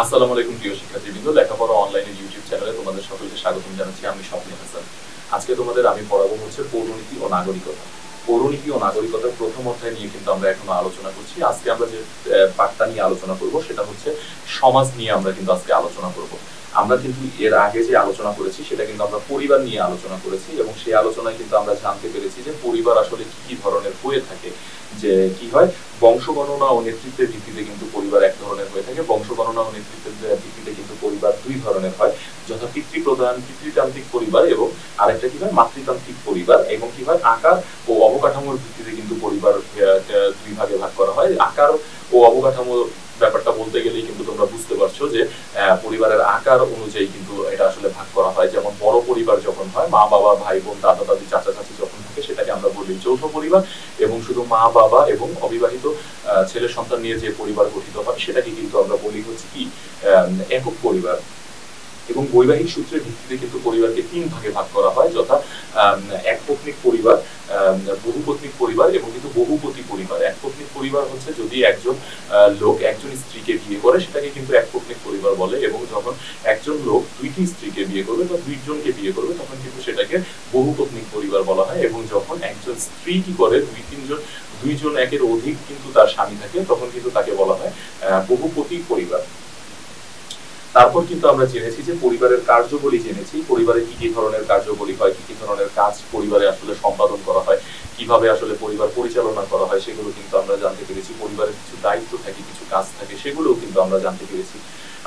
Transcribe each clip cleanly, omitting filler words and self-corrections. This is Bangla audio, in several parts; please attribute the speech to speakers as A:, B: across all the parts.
A: আসসালামু আলাইকুম প্রিয় শিক্ষার্থীবৃন্দ, লেখাপড়া অনলাইনের ইউটিউব চ্যানেলে তোমাদের সকলকে স্বাগতম জানাচ্ছি। আমি স্বপ্ন হাসান। আজকে তোমাদের আমি পড়াবো হচ্ছে পৌরনীতি ও নাগরিকতা। পৌরনীতি ও নাগরিকতার প্রথম অধ্যায় নিয়ে কিন্তু আমরা এখনো আলোচনা করছি। আজকে আমরা যে পাঠটা নিয়ে আলোচনা করব সেটা হচ্ছে সমাজ নিয়ে। আমরা কিন্তু আজকে আলোচনা করব। আমরা কিন্তু এর আগে যে আলোচনা করেছি সেটা কিন্তু আমরা পরিবার নিয়ে আলোচনা করেছি, এবং সেই আলোচনায় কিন্তু আমরা জানতে পেরেছি যে পরিবার আসলে কি কি ধরনের হয়ে থাকে। যে কি হয়, বংশগণনা ও নেতৃত্বের ভিত্তিতে কিন্তু পরিবার এক ধরনের হয়ে থাকে, বংশগণনা ও নেতৃত্বের ভিত্তিতে কিন্তু পরিবার দুই ধরনের হয়, যথা পিতৃপ্রধান পিতৃতান্ত্রিক পরিবার এবং আরেকটা কি হয় মাতৃতান্ত্রিক পরিবার। এবং কি হয়, আকার ও অবকাঠামোর ভিত্তিতে কিন্তু পরিবার দুই ভাগে ভাগ করা হয়। আকার ও অবকাঠামো ব্যাপারটা বলতে গেলেই কিন্তু তোমরা বুঝতে পারছো যে পরিবারের আকার অনুযায়ী কিন্তু এটা আসলে ভাগ করা হয়। যেমন বড় পরিবার যখন হয়, মা বাবা ভাই বোন দাদা দাদি চাচা চাচি যখন থাকে, সেটাকে আমরা বলি যৌথ পরিবার। এবং শুধু মা বাবা এবং অবিবাহিত ছেলে সন্তান নিয়ে যে পরিবার গঠিত হয় সেটাকে কিন্তু আমরা বলি হচ্ছে কি একক পরিবার। এবং বৈবাহিক সূত্রের ভিত্তিতে কিন্তু পরিবারকে তিন ভাগে ভাগ করা হয়, যথা একপত্নিক পরিবার, বহুপত্নিক পরিবার এবং কিন্তু বহুপতি পরিবার। একপত্নিক পরিবার হচ্ছে যদি একজন লোক একজন স্ত্রীকে বিয়ে করে সেটাকে কিন্তু একপত্নিক পরিবার বলে, এবং যখন একজন লোক দুইটি স্ত্রীকে বিয়ে করবে বা দুইজনকে বিয়ে করবে তখন কিন্তু সেটাকে বহুপত্নিক পরিবার বলা হয়। এবং যখন একজন স্ত্রী কি করে দুইজন একের অধিক কিন্তু তার স্বামী থাকে তখন কিন্তু তাকে বলা হয় বহুপতি পরিবার। তারপর কিন্তু আমরা জেনেছি যে পরিবারের কার্যবলী জেনেছি, পরিবারে কি কি ধরনের কার্যবলী হয়, কি কি ধরনের কাজ পরিবারে আসলে সম্পাদন করা হয়, কিভাবে আসলে পরিবার পরিচালনা করা হয় সেগুলো কিন্তু আমরা জানতে পেরেছি। পরিবারের কিছু দায়িত্ব থাকে, কিছু কাজ থাকে, সেগুলোও কিন্তু আমরা জানতে পেরেছি।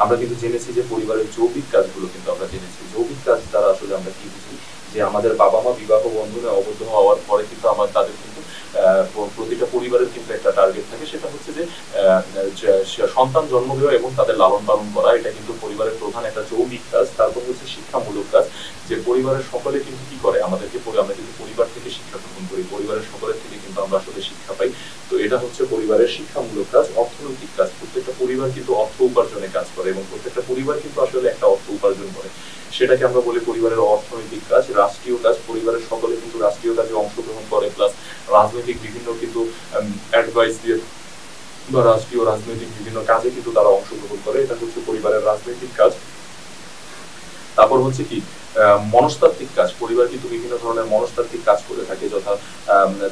A: আমরা কিন্তু জেনেছি যে পরিবারের যৌবিক কাজগুলো কিন্তু আমরা জেনেছি। যৌবিক কাজ দ্বারা আসলে আমরা কি বুঝি, যে আমাদের বাবা মা বিবাহ বন্ধনে আবদ্ধ হওয়ার পরে কিন্তু তাদের কিন্তু প্রতিটা পরিবারের কিন্তু একটা টার্গেট থাকে, সেটা হচ্ছে যে সন্তান জন্ম দেওয়া এবং তাদের লালন পালন করা। এটা কিন্তু পরিবারের প্রধান একটা যৌবিক কাজ। তারপর হচ্ছে শিক্ষামূলক কাজ, যে পরিবারের সকলে কিন্তু কি করে, আমরা কিন্তু পরিবার থেকে শিক্ষা গ্রহণ করি, পরিবারের সকলের থেকে কিন্তু আমরা আসলে শিক্ষা পাই। তো এটা হচ্ছে পরিবারের শিক্ষামূলক কাজ। অর্থনৈতিক কাজ, প্রত্যেকটা পরিবার কিন্তু অর্থ উপার্জনে কাজ করে এবং প্রত্যেকটা পরিবার কিন্তু আসলে একটা অর্থ উপার্জন করে, সেটাকে আমরা বলি পরিবারের অর্থনৈতিক কাজ। রাষ্ট্রীয় কাজ, পরিবারের সকলে কিন্তু রাষ্ট্রীয় কাজে অংশগ্রহণ করে, প্লাস রাজনৈতিক বিভিন্ন কিন্তু অ্যাডভাইস দিয়ে বা রাজনৈতিক বিভিন্ন কাজে কিন্তু তারা অংশগ্রহণ করে। এটা হচ্ছে পরিবারের রাজনৈতিক কাজ। তারপর হচ্ছে কি মনস্তাত্ত্বিক কাজ। পরিবার কিন্তু বিভিন্ন ধরনের মনস্তাত্ত্বিক কাজ করে থাকে, যথা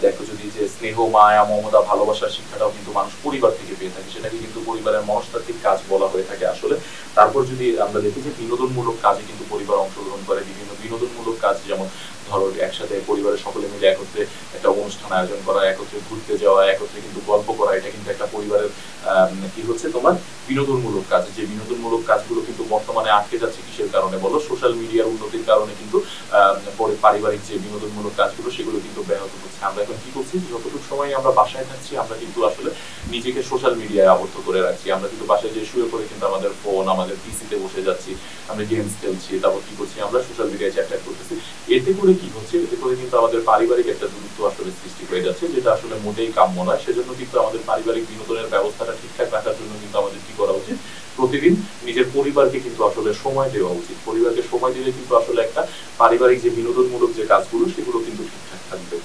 A: দেখো যদি যে স্নেহ মায়া মমতা ভালোবাসার শিক্ষাটাও কিন্তু মানুষ পরিবার থেকে পেয়ে থাকে, সেটাকে কিন্তু পরিবারের মনস্তাত্ত্বিক কাজ বলা হয়ে থাকে আসলে। তারপর যদি আমরা দেখি যে বিনোদনমূলক কাজে কিন্তু পরিবার অংশগ্রহণ করে, বিভিন্ন বিনোদনমূলক কাজ, যেমন ধরো একসাথে পরিবারের সকলে মিলে একত্রে একটা অনুষ্ঠান আয়োজন করা, একত্রে ঘুরতে যাওয়া, একত্রে কিন্তু গল্প করা, এটা কিন্তু একটা পরিবারের কি হচ্ছে তোমার বিনোদনমূলক কাজ। যে বিনোদনমূলক কাজগুলো কিন্তু বর্তমানে আটকে যাচ্ছে কিসের কারণে বলো, সোশ্যাল মিডিয়ার উন্নতির কারণে কিন্তু পারিবারিক যে বিনোদনমূলক কাজগুলো সেগুলো কিন্তু ব্যাহত হচ্ছে। আমরা এখন কি করছি, যতটুকু সময় আমরা বাসায় থাকছি আমরা কিন্তু আসলে নিজেকে সোশ্যাল মিডিয়ায় আবদ্ধ করে রাখছি। আমরা কিন্তু বাসায় যে শুয়ে পড়ে কিন্তু আমাদের ফোন, আমাদের পিসিতে বসে যাচ্ছি, আমরা গেমস খেলছি, তারপর কি করছি আমরা সোশ্যাল মিডিয়ায় চ্যাট করতেছি। এতে করে কি হচ্ছে, এতে করে কিন্তু আমাদের পারিবারিক একটা দূরত্ব আসলে সৃষ্টি হয়ে যাচ্ছে, যেটা আসলে মোটেই কাম্য নয়। সেজন্য কিন্তু আমাদের পারিবারিক বিনোদনের ব্যবস্থাটা ঠিকঠাক রাখার জন্য কিন্তু আমাদের কি করা উচিত, প্রতিদিন নিজের পরিবারকে কিন্তু আসলে সময় দেওয়া উচিত। পরিবারকে সময় দিলে কিন্তু আসলে একটা পারিবারিক যে বিনোদনমূলক যে কাজগুলো সেগুলো কিন্তু ঠিকঠাক থাকবে।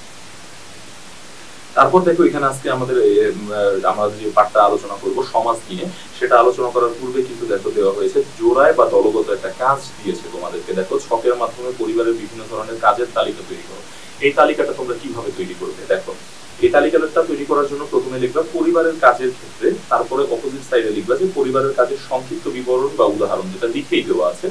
A: তারপর দেখো এখানে আজকে আমরা যে পাঠটা আলোচনা করব সমাজ নিয়ে, সেটা আলোচনা করার পূর্বে কিন্তু দেখো দেওয়া হয়েছে জোড়ায় বা দলগত একটা কাজ দিয়েছে তোমাদেরকে। দেখো ছকের মাধ্যমে পরিবারের বিভিন্ন ধরনের কাজের তালিকা তৈরি করো। এই তালিকাটা তোমরা কিভাবে তৈরি করবে, দেখো এই তালিকাটা তৈরি করার জন্য প্রথমে লিখবা পরিবারের কাজের ক্ষেত্রে, তারপরে অপোজিট সাইডে লিখবা যে পরিবারের কাজের সংক্ষিপ্ত বিবরণ বা উদাহরণ, যেটা লিখেই দেওয়া আছে।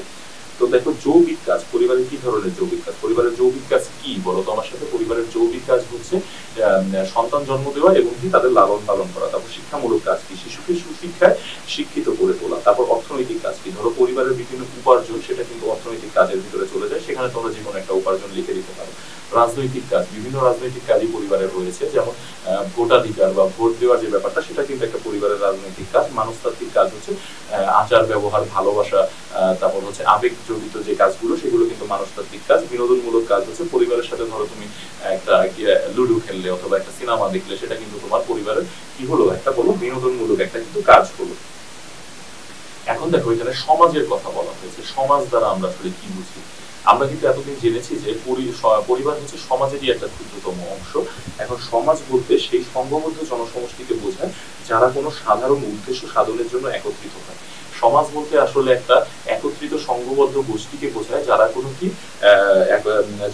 A: তো দেখো যৌবিক কাজ, পরিবারের কি ধরনের যৌবিক কাজ, পরিবারের যৌবিক কাজ কি বলো তো আমার সাথে। পরিবারের যৌবিক কাজ হচ্ছে সন্তান জন্ম দেওয়া এবং কি তাদের লালন পালন করা। তারপর শিক্ষামূলক কাজ কি, শিশুকে সুশিক্ষায় শিক্ষিত করে তোলা। তারপর অর্থনৈতিক কাজ কি, ধরো পরিবারের বিভিন্ন উপার্জন, সেটা কিন্তু অর্থনৈতিক কাজের ভিতরে চলে যায়, সেখানে তোমরা যে কোনো একটা উপার্জন লিখে দিতে পারো। রাজনৈতিক কাজ, বিভিন্ন রাজনৈতিক কাজই পরিবারের রয়েছে, যেমন ভোটাধিকার বা ভোট দেওয়ার যে ব্যাপারটা, সেটা কিন্তু একটা পরিবারের রাজনৈতিক কাজ। মনস্তাত্ত্বিক কাজ হচ্ছে আচার ব্যবহার ভালোবাসা, তারপর হচ্ছে আবেগ জড়িত যে কাজগুলো সেগুলো কিন্তু মনস্তাত্ত্বিক কাজ। বিনোদনমূলক কাজ হচ্ছে পরিবারের সাথে ধরো তুমি একটা লুডো খেললে অথবা একটা সিনেমা দেখলে, সেটা কিন্তু তোমার পরিবারের কি হলো, একটা বলো বিনোদনমূলক একটা কিন্তু কাজ হলো। এখন দেখো এখানে সমাজের কথা বলা হয়েছে, সমাজ দ্বারা আমরা আসলে কি বুঝি। আমরা কিন্তু এতদিন জেনেছি যে পরিবার হচ্ছে সমাজেরই একটা ক্ষুদ্রতম অংশ। এখন সমাজ বলতে সেই সংঘবদ্ধ জনসমষ্টিকে বোঝায় যারা কোনো সাধারণ উদ্দেশ্য সাধনের জন্য একত্রিত হয়। সমাজ বলতে আসলে একটা একত্রিত সংঘবদ্ধ গোষ্ঠীকে বোঝায়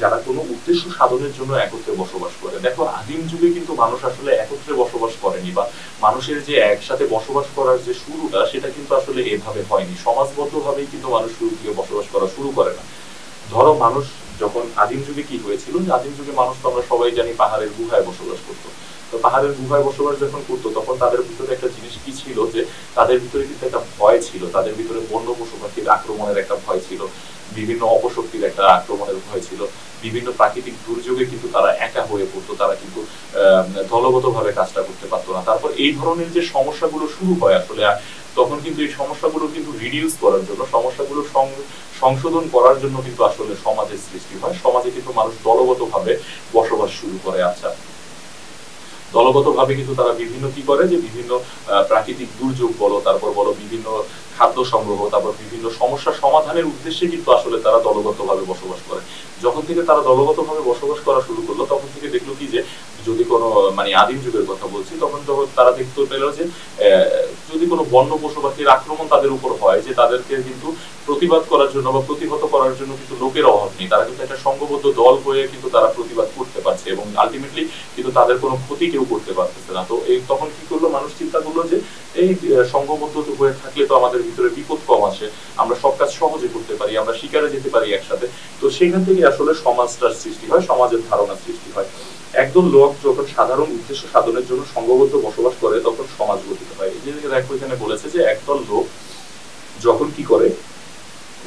A: যারা কোনো উদ্দেশ্য সাধনের জন্য একত্রে বসবাস করে। দেখো আদিম যুগে কিন্তু মানুষ আসলে একত্রে বসবাস করেনি, বা মানুষের যে একসাথে বসবাস করার যে শুরুটা সেটা কিন্তু আসলে এভাবে হয়নি। সমাজবদ্ধ ভাবেই কিন্তু মানুষ শুরু থেকে বসবাস করা শুরু করে না। ধরো মানুষ যখন আদিম যুগে কি হয়েছিল, যে আদিম যুগে মানুষ তো আমরা সবাই জানি পাহাড়ের গুহায় বসবাস করতো। তো পাহাড়ের গুহায় বসবাস যখন করতো তখন তাদের ভিতরে একটা জিনিস কি ছিল, যে তাদের ভিতরে কিন্তু একটা ভয় ছিল, তাদের ভিতরে বন্য পশু পাখির আক্রমণের একটা ভয় ছিল, বিভিন্ন অপশক্তির একটা আক্রমণের ভয় ছিল, বিভিন্ন প্রাকৃতিক দুর্যোগে কিন্তু তারা একা হয়ে পড়তো, তারা কিন্তু দলগত ভাবে কাজটা করতে পারতো না। তারপর এই ধরনের যে সমস্যাগুলো শুরু হয় আসলে তখন কিন্তু এই সমস্যাগুলো কিন্তু রিডিউস করার জন্য, সমস্যাগুলো সংশোধন করার জন্য কিন্তু আসলে সমাজের সৃষ্টি হয়। সমাজে কিন্তু মানুষ দলগত ভাবে বসবাস শুরু করে। আচ্ছা, দলগত ভাবে কিন্তু তারা বিভিন্ন কি করে, যে বিভিন্ন প্রাকৃতিক দুর্যোগ বলো, তারপর বলো বিভিন্ন খাদ্য সংগ্রহ, তারপর বিভিন্ন সমস্যা সমাধানের উদ্দেশ্যে কিন্তু আসলে তারা দলগত ভাবে বসবাস করে। যখন থেকে তারা দলগত ভাবে বসবাস করা শুরু করলো তখন থেকে দেখলো কি, যে যদি কোনো আদিম যুগের কথা বলছি, তখন যখন তারা দেখতে পেল যে যদি কোনো বন্য পশু পাখির আক্রমণ তাদের উপর হয়, যে তাদেরকে কিন্তু প্রতিবাদ করার জন্য বা প্রতিহত করার জন্য কিন্তু লোকের অভাব নেই, তারা কিন্তু একটা সংঘবদ্ধ দল হয়ে কিন্তু তারা প্রতিবাদ করতে পারছে এবং আলটিমেটলি কিন্তু তাদের কোনো ক্ষতি কেউ করতে পারতেছে না। তো এই তখন কি করলো, মানুষ চিন্তা করলো যে এই সংঘবদ্ধ হয়ে থাকলে তো আমাদের ভিতরে বিপদ কম আসে, আমরা সব কাজ সহজে করতে পারি, আমরা শিকারে যেতে পারি একসাথে। তো সেখান থেকে আসলে সমাজটার সৃষ্টি হয়, সমাজের ধারণা সৃষ্টি হয়। একদল লোক যখন সাধারণ উদ্দেশ্য সাধনের জন্য সংঘবদ্ধ বসবাস করে তখন সমাজ গঠিত হয়। এই যে দেখো এখানে বলেছে যে একদল লোক যখন কি করে,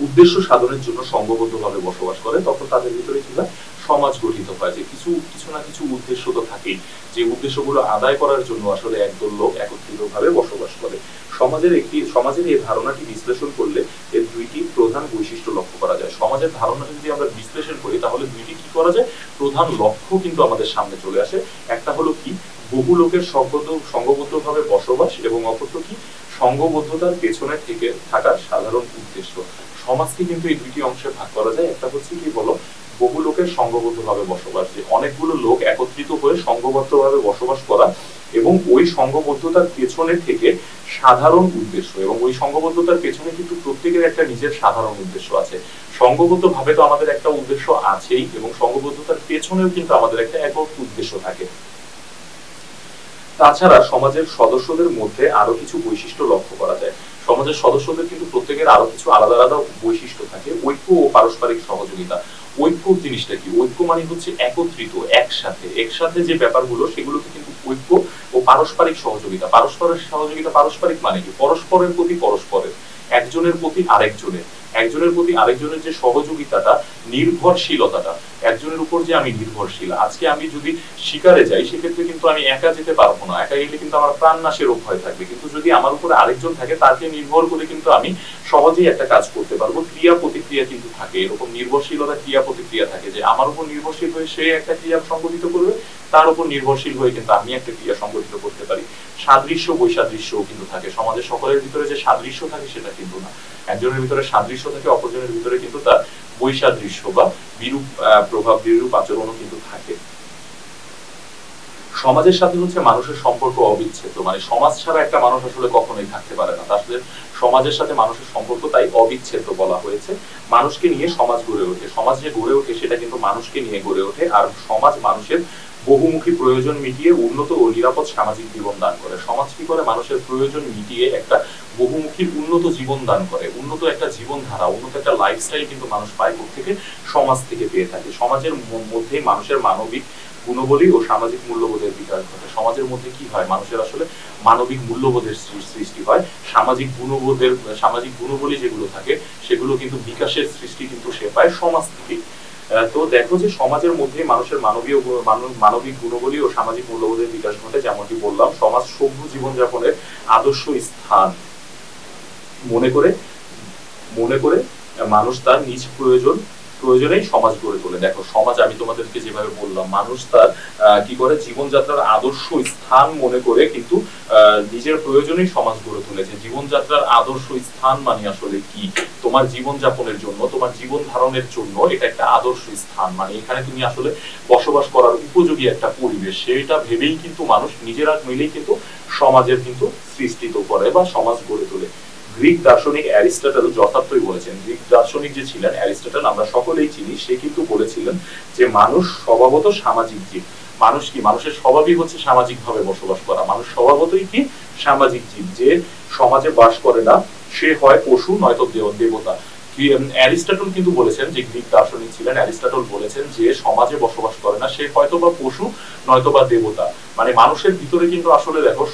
A: উদ্দেশ্য সাধনের জন্য সংঘবদ্ধ ভাবে বসবাস করে, তখন তাদের ভিতরে কি হয়, সমাজ গঠিত হয়। যে কিছু না কিছু উদ্দেশ্য তো থাকেই, যে উদ্দেশ্যগুলো আদায় করার জন্য আসলে একদল লোক একত্রিত ভাবে বসবাস করে। সমাজের এই ধারণাটি বিশ্লেষণ করলে এর দুইটি প্রধান বৈশিষ্ট্য লক্ষ্য করা যায়। সমাজের ধারণাটি যদি আমরা বিশ্লেষণ করি তাহলে দুইটি কি করা যায়, প্রধান লক্ষ্য কিন্তু আমাদের সামনে চলে আসে। একটা হলো কি, বহু লোকের সংঘবদ্ধ ভাবে বসবাস, এবং অপরটি কি, সংঘবদ্ধতার পেছনে থেকে থাকার সাধারণ উদ্দেশ্য। সমাজকে কিন্তু এই দুইটি অংশে ভাগ করা যায়। একটা হচ্ছে কি বলো, বহু লোকের সংঘবদ্ধ ভাবে বসবাস, যে অনেকগুলো লোক একত্রিত হয়ে সংঘবদ্ধ ভাবে বসবাস করা, এবং ওই সংঘবদ্ধতার পেছনে থেকে সাধারণ উদ্দেশ্য, এবং ওই সংঘবদ্ধতার পেছনে কিন্তু প্রত্যেকের একটা নিজের সাধারণ উদ্দেশ্য আছে। সংঘবদ্ধ ভাবে তো আমাদের একটা উদ্দেশ্য আছেই, এবং সংঘবদ্ধতার পেছনেও কিন্তু আমাদের একটা একক উদ্দেশ্য থাকে। তাছাড়া সমাজের সদস্যদের মধ্যে আরো কিছু বৈশিষ্ট্য লক্ষ্য করা যায়। সমাজের সদস্যদের কিন্তু প্রত্যেকের আরো কিছু আলাদা আলাদা বৈশিষ্ট্য থাকে। ঐক্য ও পারস্পরিক সহযোগিতা। ঐক্য জিনিসটা কি, ঐক্য মানে হচ্ছে একত্রিত, একসাথে যে ব্যাপারগুলো সেগুলোকে কিন্তু ঐক্য ও পারস্পরিক সহযোগিতা। পারস্পরিক মানে কি, পরস্পরের প্রতি পরস্পরের, একজনের প্রতি আরেকজনের যে সহযোগিতাটা, নির্ভরশীলতাটা, একজনের উপর যে আমি নির্ভরশীল। আজকে আমি যদি শিকারে যাই সেক্ষেত্রে কিন্তু আমি একা যেতে পারবো না, একা গেলে কিন্তু আমার প্রাণ নাশের ভয় থাকবে। কিন্তু যদি আমার উপরে আরেকজন থাকে তাকে নির্ভর করে কিন্তু আমি সহজেই একটা কাজ করতে পারবো। ক্রিয়া প্রতিক্রিয়া কিন্তু থাকে, এরকম নির্ভরশীলতা, ক্রিয়া প্রতিক্রিয়া থাকে, যে আমার উপর নির্ভরশীল হয়ে সে একটা ক্রিয়া সংগঠিত করবে, তার উপর নির্ভরশীল হয়ে কিন্তু আমি একটা ক্রিয়া সংগঠিত করতে পারি। সাদৃশ্য বৈসাদৃশ্যও কিন্তু থাকে। সমাজের সকলের ভিতরে যে সাদৃশ্য থাকে সেটা কিন্তু না, একজনের ভিতরে সাদৃশ্য থাকে, অপরজনের ভিতরে কিন্তু তার বৈসাদৃশ্য বা বিরূপ প্রভাব, বিরূপ আচরণও কিন্তু থাকে। সমাজের সাথে হচ্ছে মানুষের সম্পর্ক অবিচ্ছেদ্য, মানে সমাজ ছাড়া একটা মানুষ আসলে কখনোই থাকতে পারে না। আসলে সমাজের সাথে মানুষের সম্পর্ক তাই অবিচ্ছেদ্য বলা হয়েছে। মানুষকে নিয়ে সমাজ গড়ে ওঠে, সমাজ যে গড়ে ওঠে সেটা কিন্তু মানুষকে নিয়ে গড়ে ওঠে। আর সমাজ মানুষের বহুমুখী প্রয়োজন মিটিয়ে উন্নত ও নিরাপদ সামাজিক জীবন দান করে। সমাজ কি করে, মানুষের প্রয়োজন মিটিয়ে একটা বহুমুখী উন্নত জীবন দান করে। উন্নত একটা জীবনধারা, উন্নত একটা লাইফস্টাইল কিন্তু মানুষ পায় থেকে, সমাজ থেকে পেয়ে থাকে। সমাজের মধ্যে মানুষের মানবিক গুণবলী ও সামাজিক মূল্যবোধের বিকাশ ঘটে। সমাজের মধ্যে কি হয়, মানুষের আসলে মানবিক মূল্যবোধের সৃষ্টি হয়। সামাজিক গুণবলী যেগুলো থাকে সেগুলো কিন্তু বিকাশের সৃষ্টি কিন্তু সে পায় সমাজ থেকে। তো দেখো যে সমাজের মধ্যে মানুষের মানবিক গুণবলী ও সামাজিক মূল্যবোধের বিকাশ ঘটে। যেমনটি বললাম, সমাজ সভ্য জীবনযাপনের আদর্শ স্থান মনে করে মানুষ তার নিজ প্রয়োজনেই সমাজ গড়ে তোলে। দেখো সমাজ, আমি তোমাদেরকে যেভাবে বললাম, মানুষ তার কি করে, জীবনযাত্রার আদর্শ স্থান মনে করে কিন্তু নিজের প্রয়োজনেই সমাজ গড়ে তুলেছে। জীবনযাত্রার আদর্শ স্থান মানে আসলে কি, তোমার জীবন যাপনের জন্য, তোমার জীবন ধারণের জন্য এটা একটা আদর্শ স্থান, মানে এখানে তুমি আসলে বসবাস করার উপযোগী একটা পরিবেশ, সেটা ভেবেই কিন্তু মানুষ নিজেরা মিলেই কিন্তু সমাজের কিন্তু সৃষ্টি করে বা সমাজ গড়ে তোলে। গ্রিক দার্শনিক অ্যারিস্টটল যথার্থই বলেছেন। গ্রিক দার্শনিক যে ছিলেন অ্যারিস্টটল, আমরা সকলেই চিনি, সে কিন্তু বলেছিলেন যে মানুষ স্বভাবত সামাজিক জীব। মানুষ কি, মানুষের স্বভাবই হচ্ছে সামাজিক ভাবে বসবাস করা। মানুষ স্বভাবতই কি, সামাজিক জীব। যে সমাজে বাস করে না সে হয় পশু নয়তো দেবতা। অ্যারিস্টটল কিন্তু বলেছেন, যে গ্রিক দার্শনিক ছিলেন অ্যারিস্টটল বলেছেন যে সমাজে বসবাস করে না সে হয়তো বা পশু নয়তো বা দেবতা। মানে মানুষের ভিতরে কিন্তু আসলে দেখো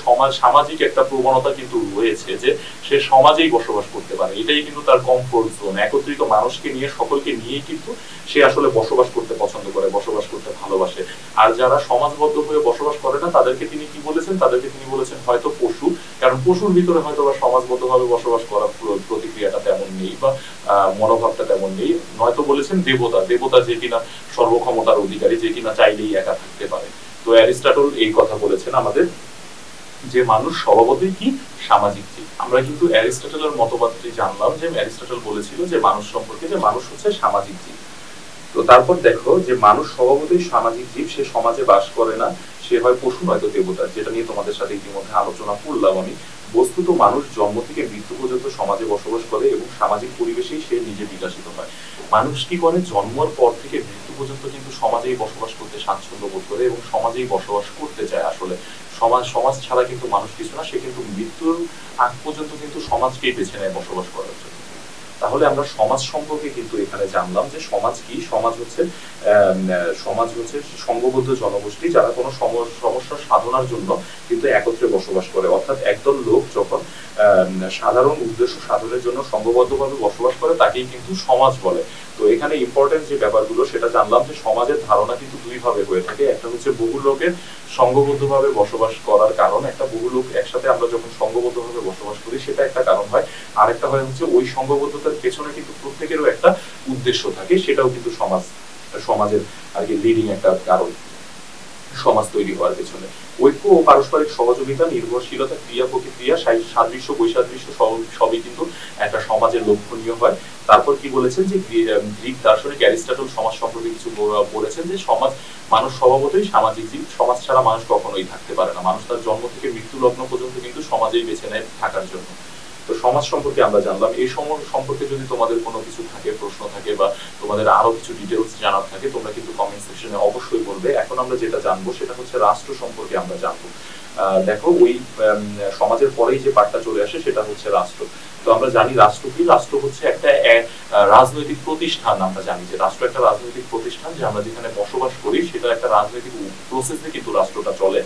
A: সামাজিক একটা প্রবণতা কিন্তু রয়েছে, যে সে সমাজেই বসবাস করতে পারে, এটাই কিন্তু তার কমফোর্ট জোন। একত্রিত মানুষকে নিয়ে, সকলকে নিয়েই কিন্তু সে আসলে বসবাস করতে পছন্দ করে, বসবাস করতে ভালোবাসে। আর যারা সমাজবদ্ধ হয়ে বসবাস করে না তাদেরকে তিনি কি বলেছেন, তাদেরকে তিনি বলেছেন হয়তো পশু, কারণ পশুর ভিতরে হয়তো বা সমাজবদ্ধ ভাবে বসবাস করার প্রতিক্রিয়াটা তেমন নেই বা মনোভাবটা তেমন নেই। নয়তো বলেছেন দেবতা, দেবতা যে কিনা সর্বক্ষমতার অধিকারী, যে কিনা চাইলেই একা থাকতে পারে। তো অ্যারিস্টটল এই কথা বলেছেন আমাদের, যে মানুষ স্বভাবতই কি, সামাজিক জীব। আমরা কিন্তু অ্যারিস্টটলের মতবাদটি জানলাম, যে অ্যারিস্টটল বলেছিল যে মানুষ সম্পর্কে, যে মানুষ হচ্ছে সামাজিক জীব। তো তারপর দেখো যে মানুষ স্বভাবতই সামাজিক জীব, সে সমাজে বাস করে না, সে হয় পশু নয়তো দেবতা, যেটা নিয়ে তোমাদের সাথে ইতিমধ্যে আলোচনা করলাম আমি। বস্তুত মানুষ জন্ম থেকে মৃত্যু পর্যন্ত সমাজে বসবাস করে এবং সামাজিক পরিবেশেই সে নিজে বিকশিত হয়। মানুষ কি করে, জন্মের পর থেকে মৃত্যু পর্যন্ত কিন্তু সমাজেই বসবাস করতে স্বাচ্ছন্দ্য বোধ করে এবং সমাজেই বসবাস করতে চায়। আসলে সমাজ ছাড়া কিন্তু মানুষ কিছু না, সে কিন্তু মৃত্যুর আগ পর্যন্ত কিন্তু সমাজকেই বেছে নেয় বসবাস করার জন্য। তাহলে আমরা সমাজ সম্পর্কে কিন্তু এখানে জানলাম, যে সমাজ কি, সমাজ হচ্ছে সংঘবদ্ধ জনগোষ্ঠী যারা কোনো সমস্যার সাধনার জন্য কিন্তু একত্রে বসবাস করে। অর্থাৎ একদল লোক যখন সাধারণ উদ্দেশ্য সাধনের জন্য সংঘবদ্ধভাবে বসবাস করে তাকেই কিন্তু সমাজ বলে। তো এখানে ইম্পর্টেন্ট যে ব্যাপারগুলো সেটা জানলাম, যে সমাজের ধারণা কিন্তু দুই ভাবে হয়ে থাকে। একটা হচ্ছে বহু লোকের সংঘবদ্ধভাবে বসবাস করার কারণ, একটা বহু লোক একসাথে আমরা যখন সংঘবদ্ধভাবে বসবাস করি সেটা একটা কারণ হয়। আরেকটা হয় হচ্ছে ওই সংঘবদ্ধতার পেছনে কিন্তু প্রত্যেকেরও একটা উদ্দেশ্য থাকে, সেটাও কিন্তু সমাজের আর কি লিডিং একটা কারণ সমাজ তৈরি হওয়ার পেছনে। ঐক্য ও পারস্পরিক সহযোগিতা, নির্ভরশীলতা, ক্রিয়া প্রতিক্রিয়া, সাদৃশ্য বৈসাদৃশ্য সবই কিন্তু একটা সমাজের লক্ষণীয় হয়। তারপর কি বলেছেন, যে গ্রিক দার্শনিক অ্যারিস্টটল সমাজ সম্পর্কে কিছু বলেছেন, যে মানুষ স্বভাবতই সামাজিক জীব, সমাজ ছাড়া মানুষ কখনোই থাকতে পারে না। মানুষ তার জন্ম থেকে মৃত্যু লগ্ন পর্যন্ত কিন্তু সমাজেই বেছে নেয় থাকার জন্য। তো সমাজ সম্পর্কে আমরা জানলাম। এই সম্পর্কে যদি তোমাদের কোনো কিছু থাকে, প্রশ্ন থাকে, বা তোমাদের আরো কিছু ডিটেলস জানার থাকে, তোমরা কিন্তু কমেন্ট সেকশনে অবশ্যই বলবে। এখন আমরা যেটা জানবো সেটা হচ্ছে রাষ্ট্র সম্পর্কে আমরা জানবো। দেখো ওই সমাজের পরেই যে পার্টটা চলে আসে সেটা হচ্ছে রাষ্ট্র। তো আমরা জানি রাষ্ট্র কি, রাষ্ট্র হচ্ছে একটা রাজনৈতিক প্রতিষ্ঠান। আমরা জানি যে রাষ্ট্র একটা রাজনৈতিক প্রতিষ্ঠান, যে আমরা যেখানে বসবাস করি সেটা একটা রাজনৈতিক প্রসেসে কিন্তু রাষ্ট্রটা চলে।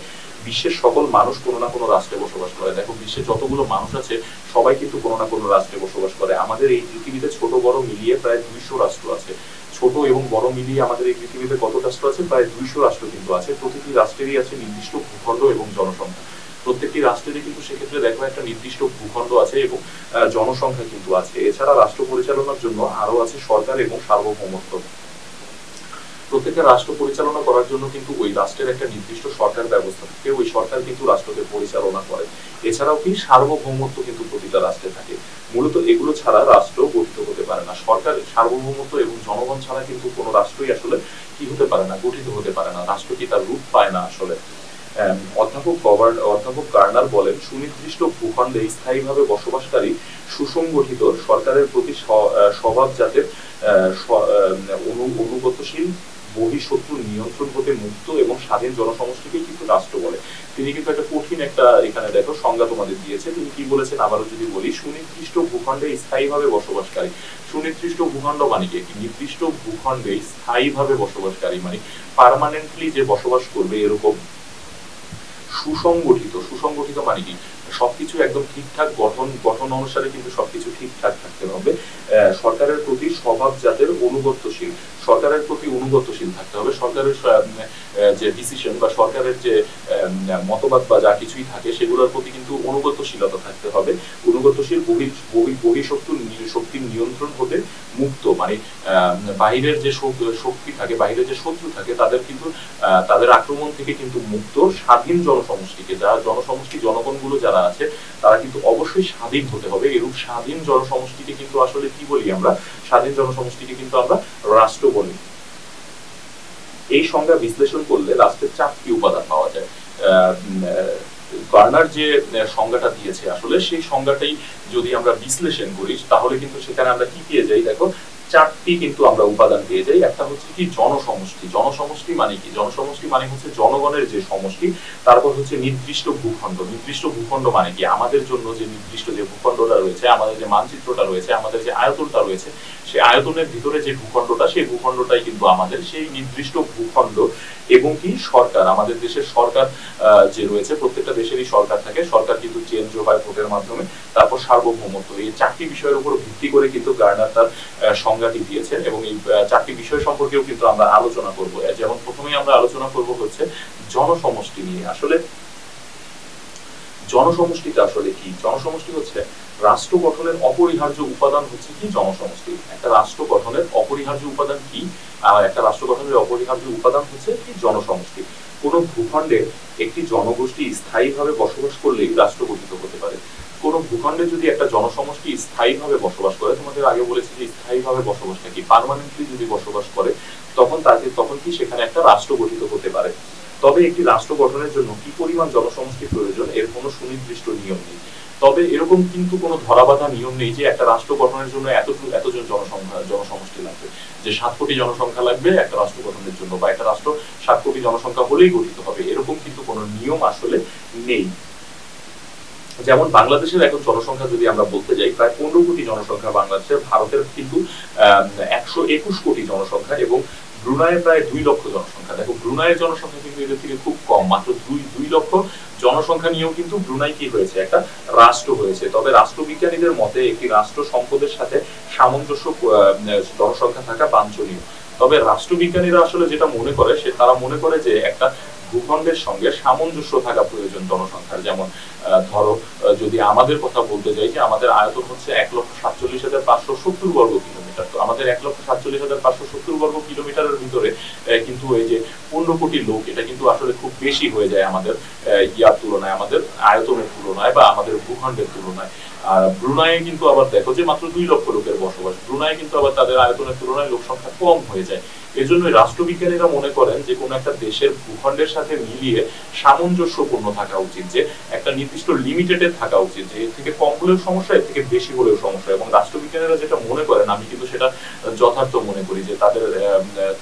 A: বিশ্বের সকল মানুষ কোনো না কোনো রাষ্ট্রে বসবাস করে। দেখো বিশ্বে যতগুলো মানুষ আছে সবাই কিন্তু কোনো না কোনো রাষ্ট্রে বসবাস করে। আমাদের এই পৃথিবীতে ছোট বড় মিলিয়ে প্রায় 200 রাষ্ট্র আছে। ছোট এবং বড় মিলিয়ে আমাদের এই পৃথিবীতে কত রাষ্ট্র আছে? প্রায় 200 রাষ্ট্র কিন্তু আছে। প্রতিটি রাষ্ট্রেরই আছে নির্দিষ্ট ভূখণ্ড এবং জনসংখ্যা। প্রত্যেকটি রাষ্ট্রেরই কিন্তু সেক্ষেত্রে দেখো একটা নির্দিষ্ট ভূখণ্ড আছে এবং জনসংখ্যা কিন্তু আছে। এছাড়া রাষ্ট্র পরিচালনার জন্য আরো আছে সরকার এবং সার্বভৌমত্ব। প্রত্যেকটা রাষ্ট্র পরিচালনা করার জন্য কিন্তু ওই রাষ্ট্রের একটা নির্দিষ্ট সরকার ব্যবস্থা থাকে, ওই সরকার কিন্তু রাষ্ট্রকে পরিচালনা করে। এছাড়াও কি সার্বভৌমত্ব কিন্তু প্রতিটা রাষ্ট্রে থাকে। মূলত এগুলো ছাড়া রাষ্ট্র গঠিত হতে পারে না। সরকার, সার্বভৌমত্ব এবং জনগণ ছাড়া কিন্তু কোনো রাষ্ট্রই আসলে কি হতে পারে না, গঠিত হতে পারে না। রাষ্ট্র কি তার রূপ পায় না আসলে। অধ্যাপক গার্নার বলেন, সুনির্দিষ্ট ভূখণ্ডে স্থায়ীভাবে বসবাসকারী সুসংগঠিত সরকারের প্রতি স্বভাব জাতের অনুগতশীল, বহিঃশত্রু নিয়ন্ত্রণ হতে মুক্ত এবং স্বাধীন জনসমষ্টিকে কিন্তু রাষ্ট্র বলে। তিনি কিন্তু একটা কঠিন একটা এখানে দেখো সংজ্ঞা তোমাদের দিয়েছে। তিনি কি বলেছেন আবারও যদি বলি, সুনির্দিষ্ট ভূখণ্ডে স্থায়ীভাবে বসবাসকারী। সুনির্দিষ্ট ভূখণ্ড মানে কি? নির্দিষ্ট ভূখণ্ডে স্থায়ীভাবে বসবাসকারী মানে পার্মানেন্টলি যে বসবাস করবে এরকম। সুসংগঠিত মানে কি? সবকিছু একদম ঠিকঠাক গঠন অনুসারে কিন্তু সবকিছু ঠিকঠাক থাকতে হবে। সরকারের প্রতি স্বভাব জাতের অনুগত্যশীল, সরকারের প্রতি অনুগত্যশীল থাকতে হবে। সরকারের যে ডিসিশন বা সরকারের যে মতবাদ বা যা কিছুই থাকে সেগুলোর প্রতি কিন্তু অনুগত্যশীলতা থাকতে হবে। অনুগত্যশীল, শক্তির নিয়ন্ত্রণ হতে মুক্ত মানে বাহিরের যে শক্তি থাকে, বাহিরের যে শত্রু থাকে তাদের কিন্তু তাদের আক্রমণ থেকে কিন্তু মুক্ত। স্বাধীন জনসমষ্টিকে, যারা জনসমষ্টি জনগণগুলো যারা আছে তারা কিন্তু অবশ্যই স্বাধীন হতে হবে। এরূপ স্বাধীন জনসমষ্টিকে কিন্তু আসলে কি বলি আমরা? স্বাধীন জনসমষ্টিকে কিন্তু আমরা রাষ্ট্র বলি। এই সংজ্ঞা বিশ্লেষণ করলে রাষ্ট্রের 4টি উপাদান পাওয়া যায়। গার্নার যে সংজ্ঞাটা দিয়েছে আসলে সেই সংজ্ঞাটাই যদি আমরা বিশ্লেষণ করি তাহলে কিন্তু সেখানে আমরা কি পেয়ে যাই, দেখো চারটি কিন্তু আমরা উপাদান পেয়ে যাই। একটা হচ্ছে কি জনসমষ্টি। জনসমষ্টি মানে কি? জনসমষ্টি মানে হচ্ছে জনগণের যে সমষ্টি। তারপর হচ্ছে নির্দিষ্ট ভূখণ্ড। নির্দিষ্ট ভূখণ্ড মানে কি? আমাদের জন্য যে নির্দিষ্ট যে ভূখণ্ডটা রয়েছে, আমাদের যে মানচিত্রটা রয়েছে, আমাদের যে আয়তনটা রয়েছে, সেই আয়তনের ভিতরে যে ভূখণ্ডটা, সেই ভূখণ্ডটাই কিন্তু আমাদের সেই নির্দিষ্ট ভূখণ্ড। এবং কি সরকার, আমাদের দেশের সরকার যে রয়েছে, প্রত্যেকটা দেশেরই সরকার থাকে, সরকার কিন্তু চেঞ্জ হয় ভোটের মাধ্যমে। তারপর সার্বভৌমত্ব, এই চারটি বিষয়ের উপর ভিত্তি করে কিন্তু গার্নার তার সংজ্ঞাটি দিয়েছেন এবং এই চারটি বিষয় সম্পর্কেও কিন্তু আমরা আলোচনা করব। যেমন প্রথমেই আমরা আলোচনা করব হচ্ছে জনসমষ্টি নিয়ে। আসলে জনসমষ্টিটা আসলে কি? জনসমষ্টি হচ্ছে রাষ্ট্র গঠনের অপরিহার্য উপাদান হচ্ছে কি জনসমষ্টি। একটা রাষ্ট্র গঠনের অপরিহার্য উপাদান কি? একটা রাষ্ট্র গঠনের অপরিহার্য উপাদান হচ্ছে কি জনসমষ্টি। কোন ভূখণ্ডে একটি জনগোষ্ঠী স্থায়ীভাবে বসবাস করলেই রাষ্ট্র গঠিত হতে পারে। কোন ভূখণ্ডে যদি একটা জনসমষ্টি স্থায়ীভাবে বসবাস করে, তোমাদের আগে বলেছি যে স্থায়ীভাবে বসবাসটা কি, পার্মানেন্টলি যদি বসবাস করে তখন কি সেখানে একটা রাষ্ট্র গঠিত হতে পারে। তবে একটি রাষ্ট্র গঠনের জন্য কি পরিমাণ জনসমষ্টি প্রয়োজন এর কোনো সুনির্দিষ্ট নিয়ম নেই। তবে এরকম কিন্তু কোনো ধরাবাঁধা নিয়ম নেই যে একটা রাষ্ট্র গঠনের জন্য এতজন জনসমষ্টি লাগবে, যে 7 কোটি জনসংখ্যা লাগবে একটা রাষ্ট্র গঠনের জন্য, বা একটা রাষ্ট্র 7 কোটি জনসংখ্যা হলেই গঠিত হবে, এরকম কিন্তু কোনো নিয়ম আসলে নেই। যেমন বাংলাদেশের এখন জনসংখ্যা যদি আমরা বলতে যাই, প্রায় 15 কোটি জনসংখ্যা বাংলাদেশের। ভারতের কিন্তু 121 কোটি জনসংখ্যা এবং ব্রুনাইয়ের প্রায় 2 লক্ষ জনসংখ্যা। দেখো ব্রুনাইয়ের জনসংখ্যা কিন্তু এদের থেকে খুব কম, মাত্র 2 লক্ষ জনসংখ্যা নিয়েও কিন্তু ব্রুনাই কি হয়েছে, একটা রাষ্ট্র হয়েছে। তবে রাষ্ট্রবিজ্ঞানীদের মতে একটি রাষ্ট্র সম্পদের সাথে সামঞ্জস্য জনসংখ্যা থাকা বাঞ্ছনীয়। তবে রাষ্ট্রবিজ্ঞানীরা আসলে যেটা মনে করে, তারা মনে করে যে একটা ভূখণ্ডের সঙ্গে সামঞ্জস্য থাকা প্রয়োজন জনসংখ্যার। যেমন ধরো যদি আমাদের কথা বলতে যাই, যে আমাদের আয়তন হচ্ছে 1,47,570 বর্গ কিলোমিটার। তো আমাদের 1,47,570 বর্গ কিলোমিটারের ভিতরে কিন্তু এই যে 15 কোটি লোক, এটা কিন্তু আসলে খুব বেশি হয়ে যায় আমাদের ইয়ার তুলনায়, আমাদের আয়তনের তুলনায় বা আমাদের ভূখণ্ডের তুলনায়। আর ব্রুনাইয়ে কিন্তু আবার দেখো যে মাত্র 2 লক্ষ লোকের বসবাস। ব্রুনাইয়ে কিন্তু আবার তাদের আয়তনের তুলনায় লোক সংখ্যা কম হয়ে যায়। এজন্য রাষ্ট্রবিজ্ঞানীরা মনে করেন যে কোন একটা দেশের ভূখণ্ডের সাথে মিলিয়ে সামঞ্জস্যপূর্ণ থাকা উচিত, যে একটা নির্দিষ্ট লিমিটেডে থাকা উচিত, যে এর থেকে কম হলেও সমস্যা, এর থেকে বেশি হলেও সমস্যা। এবং রাষ্ট্রবিজ্ঞানীরা যেটা মনে করেন, আমি কিন্তু সেটা যথার্থ মনে করি, যে তাদের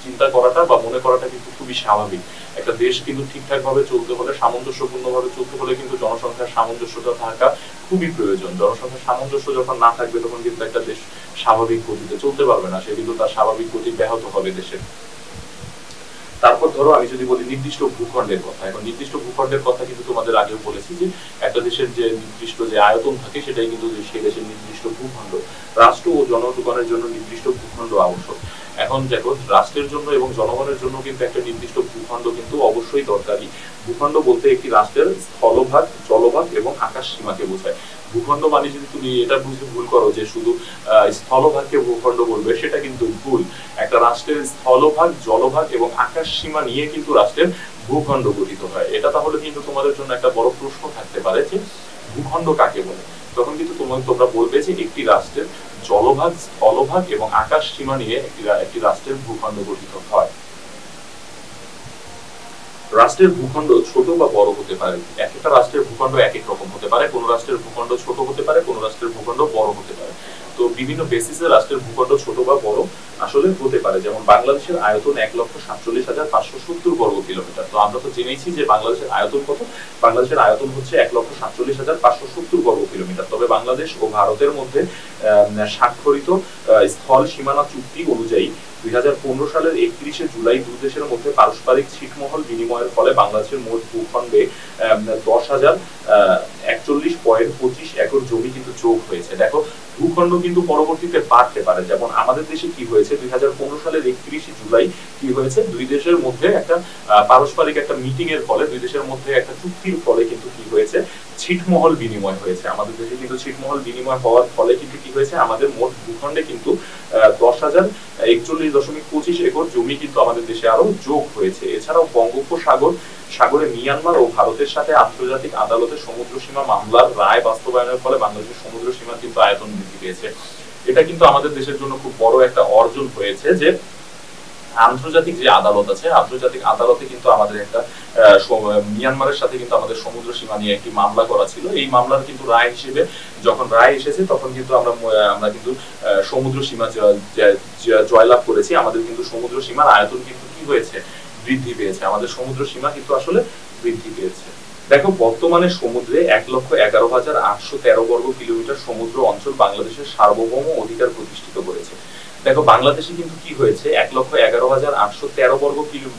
A: চিন্তা করাটা বা মনে করাটা কিন্তু খুবই স্বাভাবিক। একটা দেশ কিন্তু ঠিকঠাক ভাবে চলতে হলে, সামঞ্জস্যপূর্ণ ভাবে চলতে হলে কিন্তু জনসংখ্যার সামঞ্জস্যতা থাকা খুবই প্রয়োজন। জনসংখ্যার সামঞ্জস্য যখন না থাকবে তখন কিন্তু একটা দেশ স্বাভাবিক গতিতে চলতে পারবে না, সে কিন্তু তার স্বাভাবিক গতি ব্যাহত হবে দেশের। তারপর ধরো আমি যদি বলি নির্দিষ্ট ভূখণ্ডের কথা। এখন নির্দিষ্ট ভূখণ্ডের কথা কিন্তু তোমাদের আগেও বলেছি যে একটা দেশের যে নির্দিষ্ট যে আয়তন থাকে সেটাই কিন্তু সেই দেশের নির্দিষ্ট ভূখণ্ড। রাষ্ট্র ও জনগণের জন্য নির্দিষ্ট ভূখণ্ড আবশ্যক। এখন দেখো রাষ্ট্রের জন্য এবং জনগণের জন্য কিন্তু একটা নির্দিষ্ট ভূখণ্ড কিন্তু অবশ্যই দরকারি। ভূখণ্ড বলতে একটি রাষ্ট্রের স্থলভাগ, জলভাগ এবং আকাশ সীমাকে বোঝায়। ভূখণ্ড মানে যদি তুমি এটা বুঝতে ভুল করো যে শুধু স্থলভাগকে ভূখণ্ড বলবে, সেটা কিন্তু ভুল। একটা রাষ্ট্রের স্থলভাগ, জলভাগ এবং আকাশ সীমা নিয়ে কিন্তু রাষ্ট্রের ভূখণ্ড গঠিত হয়। এটা তাহলে কিন্তু তোমাদের জন্য একটা বড় প্রশ্ন থাকতে পারে যে ভূখণ্ড কাকে বলে। তখন কিন্তু তোমরা বলবে যে একটি রাষ্ট্রের জলভাগ, স্থলভাগ এবং আকাশ সীমা নিয়ে একটি রাষ্ট্রের ভূখণ্ড গঠিত হয়। রাষ্ট্রের ভূখণ্ড ছোট বা বড় হতে পারে। এক একটা রাষ্ট্রের ভূখণ্ড এক এক রকম হতে পারে। কোন রাষ্ট্রের ভূখণ্ড ছোট হতে পারে, কোন রাষ্ট্রের ভূখণ্ড বড় হতে পারে। তো বিভিন্ন বেসিসে রাষ্ট্রের ভূখণ্ড ছোট বা বড় আসলে হতে পারে। যেমন বাংলাদেশের আয়তন 1,47,570 বর্গ কিলোমিটার। তো আমরা তো জেনেছি যে বাংলাদেশের আয়তন কত। বাংলাদেশের আয়তন হচ্ছে 1,47,570 বর্গ কিলোমিটার। তবে বাংলাদেশ ও ভারতের মধ্যে স্বাক্ষরিত স্থল সীমানা চুক্তি অনুযায়ী 2015 সালের 31 জুলাই দুই দেশের মধ্যে পারস্পরিক ছিটমহল বিনিময়ের ফলে বাংলাদেশের মোট ভূখণ্ডে 10,041.25 একর জমি কিন্তু যোগ হয়েছে। দেখো ভূখণ্ড কিন্তু পরবর্তীতে বাড়তে পারে। যেমন আমাদের দেশে কি হয়েছে, 2015 সালের 31 জুলাই কি হয়েছে, দুই দেশের মধ্যে একটা পারস্পরিক একটা মিটিং এর ফলে, দুই দেশের মধ্যে একটা চুক্তির ফলে কিন্তু কি হয়েছে, ছিটমহল বিনিময় হয়েছে। আমাদের দেশে কিন্তু ছিটমহল বিনিময় হওয়ার ফলে কিন্তু কি হয়েছে, আমাদের মোট ভূখণ্ডে কিন্তু 10,041.25 একর জমি কিন্তু আমাদের দেশে আরো যোগ হয়েছে। এছাড়াও বঙ্গোপসাগরে মিয়ানমার ও ভারতের সাথে আন্তর্জাতিক আদালতে সমুদ্র সীমা মামলার রায় বাস্তবায়নের ফলে বাংলাদেশের সমুদ্র সীমা কিন্তু আয়তন বৃদ্ধি পেয়েছে। এটা কিন্তু আমাদের দেশের জন্য খুব বড় একটা অর্জন হয়েছে যে আন্তর্জাতিক যে আদালত আছে, আন্তর্জাতিক আদালতে কিন্তু আমাদের একটা মিয়ানমারের সাথে কিন্তু আমাদের সমুদ্র সীমা নিয়ে একটি মামলা করা ছিল। এই মামলার কিন্তু রায় হিসেবে যখন রায় এসেছে তখন কিন্তু আমরা কিন্তু সমুদ্র সীমা জয়লাভ করেছি। আমাদের কিন্তু সমুদ্র সীমার আয়তন কিন্তু কি হয়েছে, বৃদ্ধি পেয়েছে। আমাদের সমুদ্র সীমা কিন্তু আসলে বৃদ্ধি পেয়েছে। দেখো বর্তমানে সমুদ্রে 1,11,813 বর্গ কিলোমিটার সমুদ্র অঞ্চল বাংলাদেশের সার্বভৌম অধিকার প্রতিষ্ঠিত করেছে। দেখো বাংলাদেশে কিন্তু কি হয়েছে, 1,11,813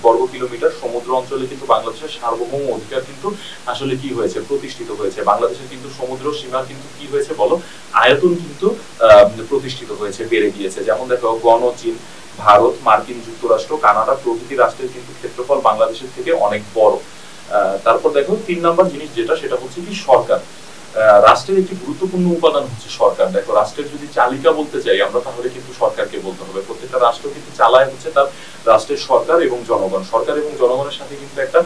A: বর্গ কিলোমিটার সমুদ্র অঞ্চলে কিন্তু বাংলাদেশের সার্বভৌম অধিকার কিন্তু আসলে কি হয়েছে, প্রতিষ্ঠিত হয়েছে। বাংলাদেশের কিন্তু সমুদ্র সীমা কিন্তু কি হয়েছে বলো, আয়তন কিন্তু প্রতিষ্ঠিত হয়েছে, বেড়ে গিয়েছে। যেমন দেখো চীন, ভারত, মার্কিন যুক্তরাষ্ট্র, কানাডা প্রভৃতি রাষ্ট্রের কিন্তু ক্ষেত্রফল বাংলাদেশের থেকে অনেক বড়। তারপর দেখো 3 নম্বর জিনিস যেটা, সেটা হচ্ছে কি সরকার। রাষ্ট্রের একটি গুরুত্বপূর্ণ উপাদান হচ্ছে সরকার। দেখো রাষ্ট্রের যদি চালিকা বলতে চাই আমরা, তাহলে কিন্তু সরকারকে বলতে হবে। প্রত্যেকটা রাষ্ট্র কিন্তু চালায় হচ্ছে তার রাষ্ট্রের সরকার এবং জনগণ। সরকার এবং জনগণের সাথে কিন্তু একটা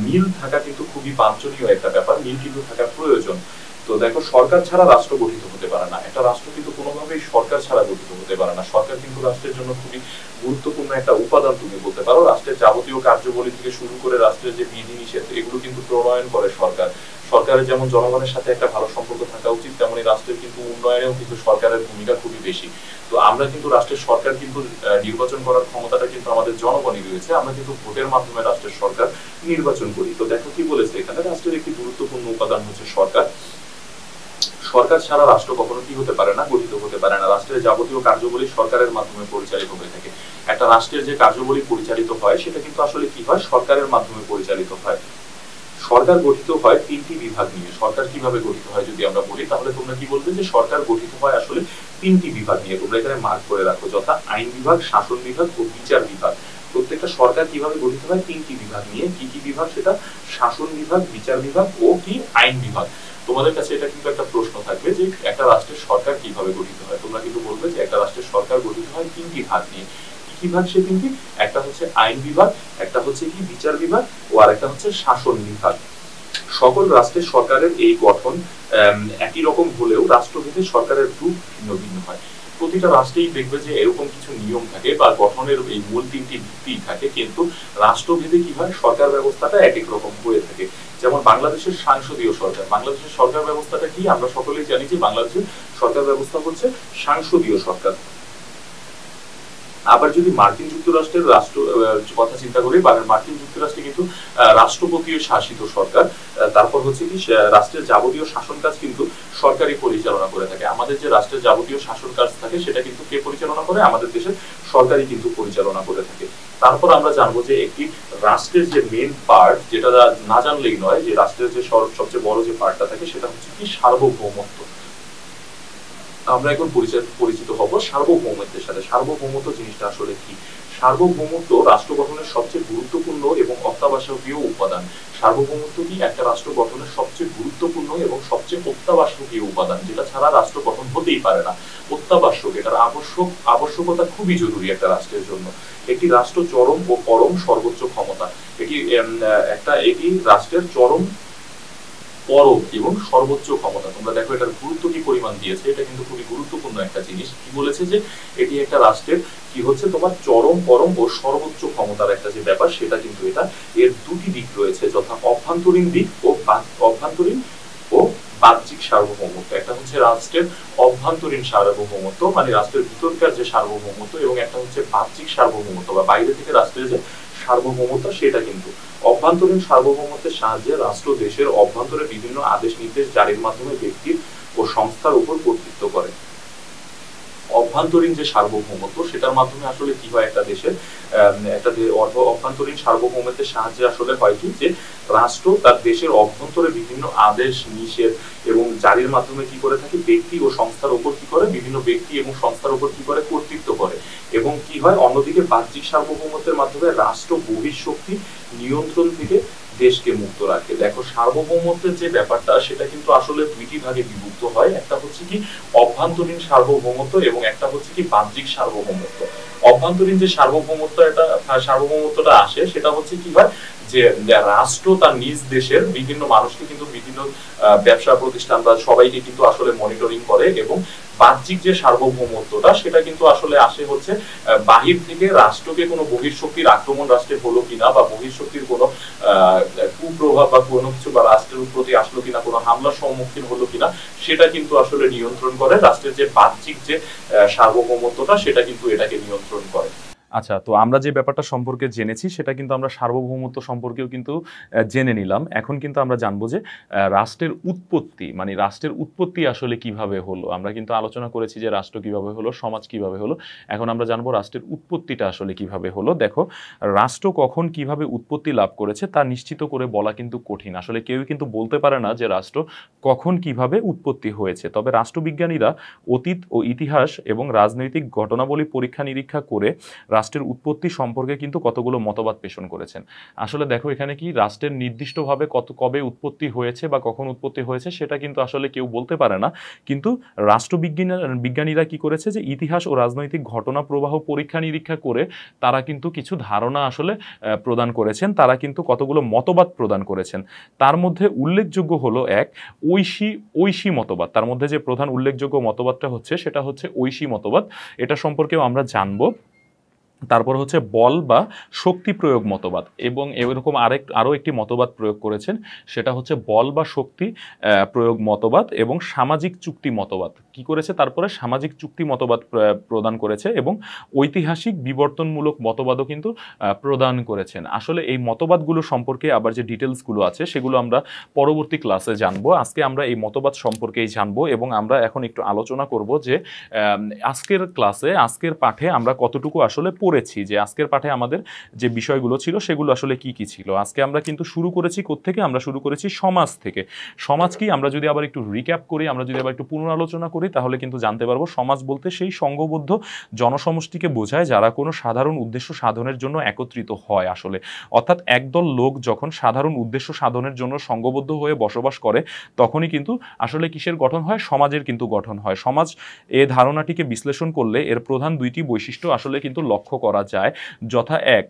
A: মিল থাকা কিন্তু খুবই বাঞ্ছনীয় একটা ব্যাপার, মিল কিন্তু থাকার প্রয়োজন। তো দেখো সরকার ছাড়া রাষ্ট্র গঠিত হতে পারে না। একটা রাষ্ট্র কিন্তু কোনোভাবেই সরকার ছাড়া গঠিত হতে পারে না। সরকার কিন্তু রাষ্ট্রের জন্য খুবই গুরুত্বপূর্ণ একটা উপাদান তুমি বলতে পারো। রাষ্ট্রের যাবতীয় কার্যাবলী থেকে শুরু করে রাষ্ট্রের যে বিধিনিষেধ, এগুলো কিন্তু প্রণয়ন করে সরকার। সরকারের যেমন জনগণের সাথে একটা ভালো সম্পর্ক থাকা উচিত, তেমনি রাষ্ট্রের কিন্তু উন্নয়নেও কিন্তু সরকারের ভূমিকা খুবই বেশি। তো আমরা কিন্তু রাষ্ট্রের সরকার কিন্তু নির্বাচন করার ক্ষমতাটা কিন্তু আমাদের জনগণই রয়েছে। আমরা কিন্তু ভোটের মাধ্যমে রাষ্ট্রের সরকার নির্বাচন করি। তো দেখো কি বলেছে এখানে, রাষ্ট্রের একটি গুরুত্বপূর্ণ উপাদান হচ্ছে সরকার। সরকার ছাড়া রাষ্ট্র কখনো কি হতে পারে না, গঠিত হতে পারে না। রাষ্ট্রের যাবতীয় কার্যাবলী সরকারের মাধ্যমে পরিচালিত হয়ে থাকে। একটা রাষ্ট্রের যে কার্যাবলী পরিচালিত হয় সেটা কিন্তু আসলে কি হয়, সরকারের মাধ্যমে পরিচালিত হয়। সরকার গঠিত হয় 3টি বিভাগ নিয়ে। সরকার কিভাবে গঠিত হয় যদি আমরা বলি, তাহলে তোমরা কি বলবে যে সরকার গঠিত হয় আসলে 3টি বিভাগ নিয়ে। তোমরা এখানে মার্ক করে রাখো, যথা আইন বিভাগ, শাসন বিভাগ ও বিচার বিভাগ। প্রত্যেকটা সরকার কিভাবে গঠিত হয়, 3টি বিভাগ নিয়ে। কি কি বিভাগ সেটা, শাসন বিভাগ, বিচার বিভাগ ও কি আইন বিভাগ। তোমাদের কাছে এটা কিন্তু একটা প্রশ্ন থাকবে যে একটা রাষ্ট্রের সরকার কিভাবে গঠিত হয়। তোমরা কিন্তু বলবে যে একটা রাষ্ট্রের সরকার গঠিত হয় 3টি ভাগ নিয়ে। কি ভাগ সে 3টি? একটা হচ্ছে আইন বিভাগ, একটা হচ্ছে কি বিচার বিভাগ ও আরেকটা হচ্ছে শাসন বিভাগ। সকল রাষ্ট্রের সরকারের এই গঠন একই রকম হলেও রাষ্ট্রভেদে সরকারের রূপ ভিন্ন ভিন্ন হয়। প্রতিটা রাষ্ট্রেই দেখবে যে এরকম কিছু নিয়ম থাকে বা গঠনের এই মূল 3টি ভিত্তি থাকে, কিন্তু রাষ্ট্রভেদে কি হয়, সরকার ব্যবস্থাটা এক এক রকম হয়ে থাকে। যেমন বাংলাদেশের সাংসদীয় সরকার, বাংলাদেশের সরকার ব্যবস্থাটা কি আমরা সকলেই জানি যে বাংলাদেশের সরকার ব্যবস্থা হচ্ছে সাংসদীয় সরকার। আবার যদি মার্কিন যুক্তরাষ্ট্রের রাষ্ট্র কথা চিন্তা করি, মার্কিন যুক্তরাষ্ট্রে কিন্তু রাষ্ট্রপতি শাসিত সরকার। তারপর হচ্ছে কি রাষ্ট্রের যাবতীয় শাসন কাজ কিন্তু সরকারই পরিচালনা করে থাকে। আমাদের যে রাষ্ট্রের যাবতীয় শাসন কাজ থাকে সেটা কিন্তু কে পরিচালনা করে, আমাদের দেশের সরকারই কিন্তু পরিচালনা করে থাকে। তারপর আমরা জানবো যে একটি রাষ্ট্রের যে মেইন পার্ট, যেটা না জানলেই নয়, যে রাষ্ট্রের যে সবচেয়ে বড় যে পার্টটা থাকে সেটা হচ্ছে কি সার্বভৌমত্ব। আমরা এখন পরিচিত হব সার্বভৌমত্বের সাথে। সার্বভৌমত্ব জিনিসটা আসলে কি? সার্বভৌমত্ব রাষ্ট্র গঠনের সবচেয়ে গুরুত্বপূর্ণ এবং অত্যাবশ্যকীয় উপাদান। সার্বভৌমত্ব কি একটা রাষ্ট্র গঠনের সবচেয়ে গুরুত্বপূর্ণ এবং সবচেয়ে অত্যাবশ্যকীয় উপাদান, যেটা ছাড়া রাষ্ট্র গঠন হতেই পারে না। অত্যাবশ্যক, এটার আবশ্যকতা খুবই জরুরি একটা রাষ্ট্রের জন্য। একটি রাষ্ট্র চরম ও পরম সর্বোচ্চ ক্ষমতা, এটি রাষ্ট্রের চরম, পরম এবং সর্বোচ্চ ক্ষমতা। তোমরা দেখো এটার গুরুত্ব কি পরিমাণ দিয়েছে, এটা কিন্তু খুবই গুরুত্বপূর্ণ একটা জিনিস। কি বলেছে যে এটি একটা রাষ্ট্রের কি হচ্ছে, তোমার চরম, পরম ও সর্বোচ্চ ক্ষমতার একটা যে ব্যাপার, সেটা কিন্তু এটা এর দুটি দিক রয়েছে, যথা অভ্যন্তরীণ দিক ও বাহ্যিক সার্বভৌমত্ব। একটা হচ্ছে রাষ্ট্রের অভ্যন্তরীণ সার্বভৌমত্ব, মানে রাষ্ট্রের ভিতরকার যে সার্বভৌমত্ব, এবং একটা হচ্ছে বাহ্যিক সার্বভৌমত্ব বা বাইরে থেকে রাষ্ট্রের যে সার্বভৌমত্ব, সেটা কিন্তু। অভ্যন্তরীণ সার্বভৌমত্বের সাহায্যে রাষ্ট্র দেশের অভ্যন্তরে বিভিন্ন আদেশ নির্দেশ জারির মাধ্যমে ব্যক্তির ও সংস্থার উপর কর্তৃত্ব করে। অভ্যন্তরীণ যে সার্বভৌমত্ব, সেটার মাধ্যমে আসলে কি হয়, একটা দেশের অভ্যন্তরীণ সার্বভৌমত্বের সাহায্যে আসলে হয় কি, যে রাষ্ট্র তার দেশের অভ্যন্তরে বিভিন্ন আদেশ নিষেধ এবং জারির মাধ্যমে কি করে থাকে, ব্যক্তি ও সংস্থার উপর কি করে, বিভিন্ন ব্যক্তি এবং সংস্থার উপর কি করে, কর্তৃত্ব করে। এবং কি হয়, অন্যদিকে বাহ্যিক সার্বভৌমত্বের মাধ্যমে রাষ্ট্র বহিঃশক্তি নিয়ন্ত্রণ থেকে দেশকে মুক্ত রাখে। দেখো সার্বভৌমত্বের যে ব্যাপারটা, সেটা কিন্তু আসলে দুইটি ভাগে বিভক্ত হয়। একটা হচ্ছে কি অভ্যন্তরীণ সার্বভৌমত্ব এবং একটা হচ্ছে কি বাহ্যিক সার্বভৌমত্ব। অভ্যন্তরীণ যে সার্বভৌমত্বটা আসে, সেটা হচ্ছে কি হয়, যে রাষ্ট্র তার নিজ দেশের বিভিন্ন মানুষকে কিন্তু বিভিন্ন ব্যবসা প্রতিষ্ঠান বা সবাইকে কিন্তু আসলে মনিটরিং করে, এবং বাহ্যিক যে সার্বভৌমত্বটা সেটা কিন্তু আসলে আসে হচ্ছে বাহির থেকে, রাষ্ট্রকে কোনো বহিঃশক্তির আক্রমণ রাষ্ট্রে হলো কিনা, বা বহিঃশক্তির কোনো কুপ্রভাব বা কোনো কিছু বা রাষ্ট্রের প্রতি আসলো কিনা, কোনো হামলার সম্মুখীন হলো কিনা, সেটা কিন্তু আসলে নিয়ন্ত্রণ করে রাষ্ট্রের যে বাহ্যিক যে সার্বভৌমত্বটা, সেটা কিন্তু এটাকে নিয়ন্ত্রণ করে। আচ্ছা, তো আমরা যে ব্যাপারটা সম্পর্কে জেনেছি সেটা কিন্তু আমরা সার্বভৌমত্ব সম্পর্কেও কিন্তু জেনে নিলাম। এখন কিন্তু আমরা জানবো যে রাষ্ট্রের উৎপত্তি, মানে রাষ্ট্রের উৎপত্তি আসলে কিভাবে হলো। আমরা কিন্তু আলোচনা করেছি যে রাষ্ট্র কিভাবে হলো, সমাজ কিভাবে হলো। এখন আমরা জানবো রাষ্ট্রের উৎপত্তিটা আসলে কিভাবে হলো। দেখো, রাষ্ট্র কখন কিভাবে উৎপত্তি লাভ করেছে তা নিশ্চিত করে বলা কিন্তু কঠিন। আসলে কেউই কিন্তু বলতে পারে না যে রাষ্ট্র কখন কিভাবে উৎপত্তি হয়েছে। তবে রাষ্ট্রবিজ্ঞানীরা অতীত ও ইতিহাস এবং রাজনৈতিক ঘটনাবলী পরীক্ষা নিরীক্ষা করে রাষ্ট্রের উৎপত্তি সম্পর্কে কিন্তু কতগুলো মতবাদ পেশ করেছেন। আসলে দেখো, এখানে কি রাষ্ট্রের নির্দিষ্টভাবে কবে উৎপত্তি হয়েছে বা কখন উৎপত্তি হয়েছে সেটা কিন্তু আসলে কেউ বলতে পারে না। কিন্তু বিজ্ঞানীরা কি করেছে যে ইতিহাস ও রাজনৈতিক ঘটনা প্রবাহ পরীক্ষা নিরীক্ষা করে তারা কিন্তু কিছু ধারণা আসলে প্রদান করেছেন। তারা কিন্তু কতগুলো মতবাদ প্রদান করেছেন। তার মধ্যে উল্লেখযোগ্য হলো এক ঐশী মতবাদ। তার মধ্যে যে প্রধান উল্লেখযোগ্য মতবাদটা হচ্ছে সেটা হচ্ছে ঐশী মতবাদ। এটা সম্পর্কেও আমরা জানবো। তারপর হচ্ছে বল বা শক্তি প্রয়োগ মতবাদ, এবং এরকম আরও একটি মতবাদ প্রয়োগ করেছেন, সেটা হচ্ছে বল বা শক্তি প্রয়োগ মতবাদ এবং সামাজিক চুক্তি মতবাদ। কি করেছে তারপরে? সামাজিক চুক্তি মতবাদ প্রদান করেছে, এবং ঐতিহাসিক বিবর্তনমূলক মতবাদও কিন্তু প্রদান করেছেন। আসলে এই মতবাদগুলো সম্পর্কে আবার যে ডিটেলসগুলো আছে সেগুলো আমরা পরবর্তী ক্লাসে জানবো। আজকে আমরা এই মতবাদ সম্পর্কেই জানবো, এবং আমরা এখন একটু আলোচনা করব যে আজকের ক্লাসে, আজকের পাঠে আমরা কতটুকু আসলে পড়েছি, যে আজকের পাঠে আমাদের যে বিষয়গুলো ছিল সেগুলো আসলে কি কি ছিল। আজকে আমরা কিন্তু শুরু করেছি কোত্থেকে? আমরা শুরু করেছি সমাজ থেকে। সমাজ কি, আমরা যদি আবার একটু রিক্যাপ করি, আমরা যদি আবার একটু পুনরালোচনা করি, তাহলে কিন্তু জানতে পারবো সমাজ বলতে সেই সংঘবদ্ধ জনসমষ্টিকে বোঝায় যারা কোনো সাধারণ উদ্দেশ্য সাধনের জন্য একত্রিত হয় আসলে। অর্থাৎ একদল লোক যখন সাধারণ উদ্দেশ্য সাধনের জন্য সংঘবদ্ধ হয়ে বসবাস করে তখনই কিন্তু আসলে কিসের গঠন হয়? সমাজের কিন্তু গঠন হয়। সমাজ, এ ধারণাটিকে বিশ্লেষণ করলে এর প্রধান দুইটি বৈশিষ্ট্য আসলে কিন্তু লক্ষ্য করা যায়, যথা এক,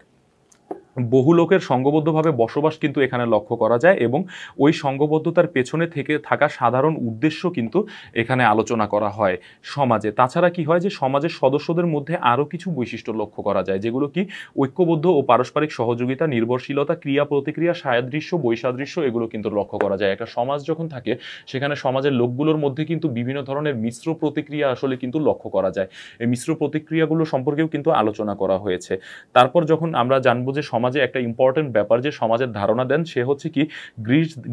A: বহু লোকের সংঘবদ্ধভাবে বসবাস কিন্তু এখানে লক্ষ্য করা যায়, এবং ওই সংঘবদ্ধতার পেছনে থেকে থাকা সাধারণ উদ্দেশ্য কিন্তু এখানে আলোচনা করা হয় সমাজে। তাছাড়া কি হয় যে সমাজের সদস্যদের মধ্যে আরও কিছু বৈশিষ্ট্য লক্ষ্য করা যায়, যেগুলো কি ঐক্যবদ্ধ ও পারস্পরিক সহযোগিতা, নির্ভরশীলতা, ক্রিয়া প্রতিক্রিয়া, সাদৃশ্য, বৈসাদৃশ্য, এগুলো কিন্তু লক্ষ্য করা যায়। একটা সমাজ যখন থাকে সেখানে সমাজের লোকগুলোর মধ্যে কিন্তু বিভিন্ন ধরনের মিশ্র প্রতিক্রিয়া আসলে কিন্তু লক্ষ্য করা যায়। এই মিশ্র প্রতিক্রিয়াগুলো সম্পর্কেও কিন্তু আলোচনা করা হয়েছে। তারপর যখন আমরা জানবো যে সমাজে একটা ইম্পর্টেন্ট ব্যাপার যে সমাজের ধারণা দেন, সে হচ্ছে কি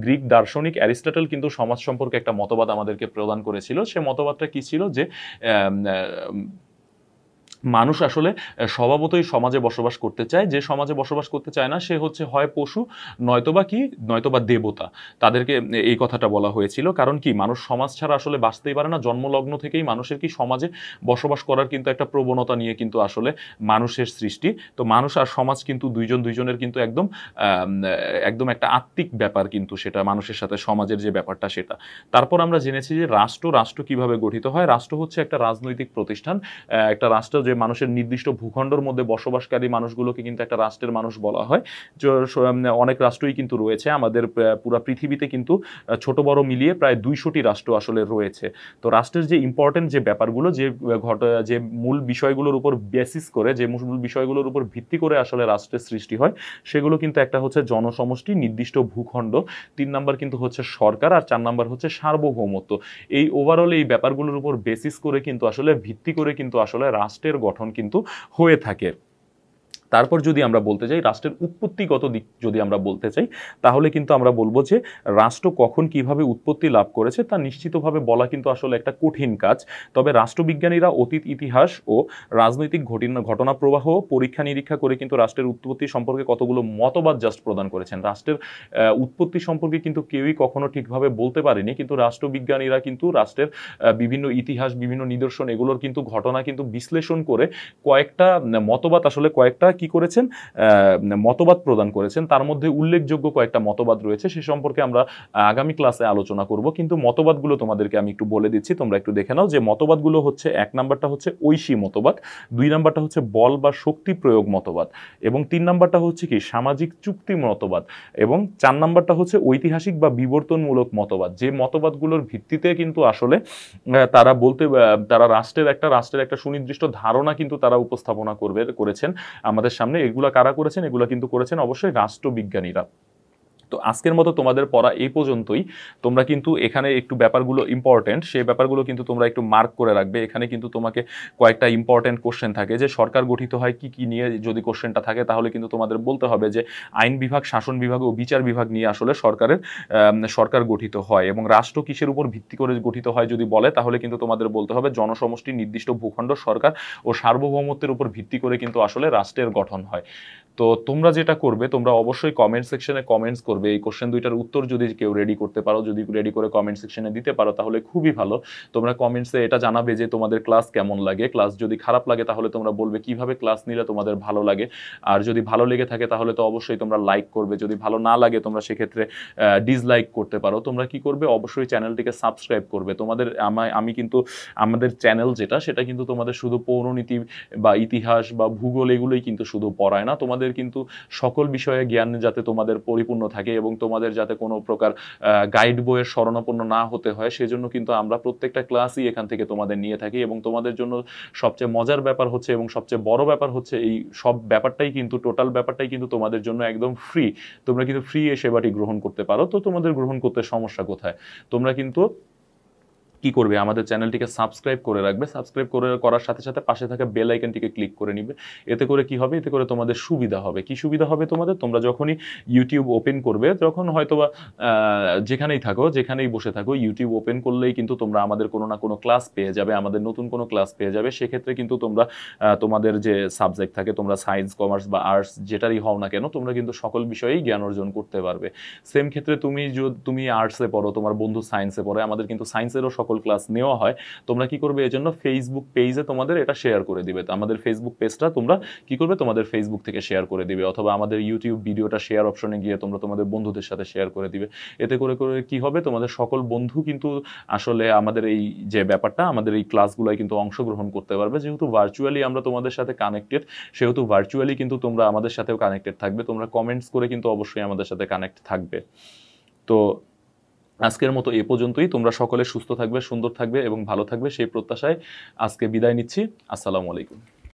A: গ্রিক দার্শনিক অ্যারিস্টটল কিন্তু সমাজ সম্পর্কে একটা মতবাদ আমাদেরকে প্রদান করেছিল। সে মতবাদটা কি ছিল? যে মানুষ আসলে স্বভাবতই সমাজে বসবাস করতে চায়। যে সমাজে বসবাস করতে চায় না সে হচ্ছে হয় পশু, নয়তোবা দেবতা। তাদেরকে এই কথাটা বলা হয়েছিল। কারণ কি, মানুষ সমাজ ছাড়া আসলে বাঁচতেই পারে না। জন্মলগ্ন থেকেই মানুষের কি সমাজে বসবাস করার কিন্তু একটা প্রবণতা নিয়ে কিন্তু আসলে মানুষের সৃষ্টি। তো মানুষ আর সমাজ কিন্তু দুইজনের কিন্তু একদম একটা আত্মিক ব্যাপার কিন্তু সেটা, মানুষের সাথে সমাজের যে ব্যাপারটা সেটা। তারপর আমরা জেনেছি যে রাষ্ট্র কিভাবে গঠিত হয়। রাষ্ট্র হচ্ছে একটা রাজনৈতিক প্রতিষ্ঠান। একটা রাষ্ট্র যে মানুষের নির্দিষ্ট ভূখণ্ডের মধ্যে বসবাসকারী মানুষগুলোকে কিন্তু একটা রাষ্ট্রের মানুষ বলা হয়। অনেক রাষ্ট্রই কিন্তু রয়েছে আমাদের পুরো পৃথিবীতে, কিন্তু ছোট বড় মিলিয়ে প্রায় 200টি রাষ্ট্র আসলে রয়েছে। তো রাষ্ট্রের যে ইম্পর্টেন্ট যে ব্যাপারগুলো, যে মূল বিষয়গুলোর উপর বেসিস করে, যে মূল বিষয়গুলোর উপর ভিত্তি করে আসলে রাষ্ট্রের সৃষ্টি হয়, সেগুলো কিন্তু একটা হচ্ছে জনসমষ্টি, নির্দিষ্ট ভূখণ্ড, 3 নাম্বার কিন্তু হচ্ছে সরকার, আর 4 নাম্বার হচ্ছে সার্বভৌমত্ব। এই ওভারঅল এই ব্যাপারগুলোর উপর বেসিস করে কিন্তু আসলে ভিত্তি করে কিন্তু আসলে রাষ্ট্রের গঠন কিন্তু হয়ে থাকে। তারপর যদি আমরা বলতে চাই রাষ্ট্রের উৎপত্তিগত দিক, যদি আমরা বলতে চাই, তাহলে কিন্তু আমরা বলবো যে রাষ্ট্র কখন কিভাবে উৎপত্তি লাভ করেছে তা নিশ্চিতভাবে বলা কিন্তু আসলে একটা কঠিন কাজ। তবে রাষ্ট্রবিজ্ঞানীরা অতীত, ইতিহাস ও রাজনৈতিক ঘটনা প্রবাহ পরীক্ষা নিরীক্ষা করে কিন্তু রাষ্ট্রের উৎপত্তি সম্পর্কে কতগুলো মতবাদ জাস্ট প্রদান করেছেন। রাষ্ট্রের উৎপত্তি সম্পর্কে কিন্তু কেউই কখনো ঠিকভাবে বলতে পারেনি, কিন্তু রাষ্ট্রবিজ্ঞানীরা কিন্তু রাষ্ট্রের বিভিন্ন ইতিহাস, বিভিন্ন নিদর্শন, এগুলোর কিন্তু ঘটনা কিন্তু বিশ্লেষণ করে কয়েকটা মতবাদ আসলে কয়েকটা
B: কি করেছেন, মতবাদ প্রদান করেছেন। তার মধ্যে উল্লেখযোগ্য কয়েকটা মতবাদ রয়েছে, সে সম্পর্কে আমরা আগামী ক্লাসে আলোচনা করব। কিন্তু মতবাদগুলো তোমাদেরকে আমি একটু বলে দিচ্ছি, তোমরা একটু দেখে নাও যে মতবাদগুলো হচ্ছে, 1 নাম্বারটা হচ্ছে ঐশী মতবাদ, 2 নাম্বারটা হচ্ছে বল বা শক্তি প্রয়োগ মতবাদ, এবং 3 নাম্বারটা হচ্ছে কি সামাজিক চুক্তি মতবাদ, এবং 4 নাম্বারটা হচ্ছে ঐতিহাসিক বা বিবর্তনমূলক মতবাদ। যে মতবাদগুলোর ভিত্তিতে কিন্তু আসলে তারা রাষ্ট্রের একটা সুনির্দিষ্ট ধারণা কিন্তু তারা উপস্থাপনা করেছেন আমাদের সামনে। এগুলা কারা করেছেন? এগুলা কিন্তু করেছেন অবশ্যই রাষ্ট্রবিজ্ঞানীরা। তো আজকের মতো তোমাদের পড়া এই পর্যন্তই। তোমরা কিন্তু এখানে একটু ব্যাপারগুলো ইম্পর্টেন্ট, সেই ব্যাপারগুলো কিন্তু তোমরা একটু মার্ক করে রাখবে। এখানে কিন্তু তোমাকে কয়েকটা ইম্পর্টেন্ট কোশ্চেন থাকে, যে সরকার গঠিত হয় কি কি নিয়ে। যদি কোশ্চেনটা থাকে তাহলে কিন্তু তোমাদের বলতে হবে যে আইন বিভাগ, শাসন বিভাগ ও বিচার বিভাগ নিয়ে আসলে সরকার গঠিত হয়, এবং রাষ্ট্র কিসের উপর ভিত্তি করে গঠিত হয় যদি বলে, তাহলে কিন্তু তোমাদের বলতে হবে জনসমষ্টি, নির্দিষ্ট ভূখণ্ড, সরকার ও সার্বভৌমত্বের উপর ভিত্তি করে কিন্তু আসলে রাষ্ট্রের গঠন হয়। তো তোমরা যেটা করবে, তোমরা অবশ্যই কমেন্ট সেকশনে কমেন্টস করবে। এই কোশ্চেন দুইটার উত্তর যদি কেউ রেডি করতে পারো, যদি রেডি করে কমেন্ট সেকশনে দিতে পারো তাহলে খুবই ভালো। তোমরা কমেন্টসে এটা জানাবে যে তোমাদের ক্লাস কেমন লাগে। ক্লাস যদি খারাপ লাগে তাহলে তোমরা বলবে কিভাবে ক্লাস নিলে তোমাদের ভালো লাগে। আর যদি ভালো লেগে থাকে তাহলে তো অবশ্যই তোমরা লাইক করবে। যদি ভালো না লাগে তোমরা সেক্ষেত্রে ডিসলাইক করতে পারো। তোমরা কি করবে, অবশ্যই চ্যানেলটিকে সাবস্ক্রাইব করবে। আমি কিন্তু আমাদের চ্যানেল সেটা কিন্তু তোমাদের শুধু পৌরনীতি বা ইতিহাস বা ভূগোল এগুলোই কিন্তু শুধু পড়ায় না, তোমাদের কিন্তু সকল বিষয়ে জ্ঞান যাতে তোমাদের পরিপূর্ণ থাকে এবং তোমাদের যাতে কোনো প্রকার গাইড বইয়ের শরণাপন্ন না হতে হয়, সেজন্য কিন্তু আমরা প্রত্যেকটা ক্লাসই এখান থেকে তোমাদের নিয়ে থাকি। এবং তোমাদের জন্য সবচেয়ে মজার ব্যাপার হচ্ছে এবং সবচেয়ে বড় ব্যাপার হচ্ছে এই সব ব্যাপারটাই কিন্তু, টোটাল ব্যাপারটাই কিন্তু তোমাদের জন্য একদম ফ্রি। তোমরা কিন্তু ফ্রি এই সেবাটি গ্রহণ করতে পারো। তো তোমাদের গ্রহণ করতে সমস্যা কোথায়? তোমরা কিন্তু কি করবে, আমাদের চ্যানেলটিকে সাবস্ক্রাইব করে রাখবে। সাবস্ক্রাইব করার সাথে সাথে পাশে থাকা বেল আইকনটিকে ক্লিক করে নিবে। এতে করে কি হবে, এতে করে তোমাদের সুবিধা হবে। কি সুবিধা হবে তোমাদের? তোমরা যখনই ইউটিউব ওপেন করবে, যখন হয়তোবা যেখানেই থাকো, যেখানেই বসে থাকো, ইউটিউব ওপেন করলেই কিন্তু তোমরা আমাদের কোনো না কোনো ক্লাস পেয়ে যাবে, আমাদের নতুন কোনো ক্লাস পেয়ে যাবে। সেক্ষেত্রে কিন্তু তোমরা তোমাদের যে সাবজেক্ট থাকে, তোমরা সায়েন্স, কমার্স বা আর্টস যেটারই হও না কেন, তোমরা কিন্তু সকল বিষয়েই জ্ঞান অর্জন করতে পারবে। সেম ক্ষেত্রে তুমি আর্টসে পড়ো, তোমার বন্ধু সায়েন্সে পড়ে, আমাদের কিন্তু সায়েন্সেরও সকল ক্লাস নেওয়া হয়। তোমরা কি করবে, এজন্য ফেসবুক পেজে তোমাদের এটা শেয়ার করে দিবে। তো আমাদের ফেসবুক পেজটা তোমরা কি করবে, তোমাদের ফেসবুক থেকে শেয়ার করে দিবে, অথবা আমাদের ইউটিউব ভিডিওটা শেয়ার অপশনে গিয়ে তোমরা তোমাদের বন্ধুদের সাথে শেয়ার করে দিবে। এতে করে কি হবে, তোমাদের সকল বন্ধু কিন্তু আসলে আমাদের এই যে ব্যাপারটা, আমাদের এই ক্লাসগুলোয় কিন্তু অংশগ্রহণ করতে পারবে। যেহেতু ভার্চুয়ালি আমরা তোমাদের সাথে কানেক্টেড, সেহেতু ভার্চুয়ালি কিন্তু তোমরা আমাদের সাথেও কানেক্টেড থাকবে। তোমরা কমেন্টস করে কিন্তু অবশ্যই আমাদের সাথে কানেক্ট থাকবে। তো আজকের মতো এ পর্যন্তই। তোমরা সকলে সুস্থ থাকবে, সুন্দর থাকবে এবং ভালো থাকবে, সেই প্রত্যাশায় আজকে বিদায় নিচ্ছি। আসসালামু আলাইকুম।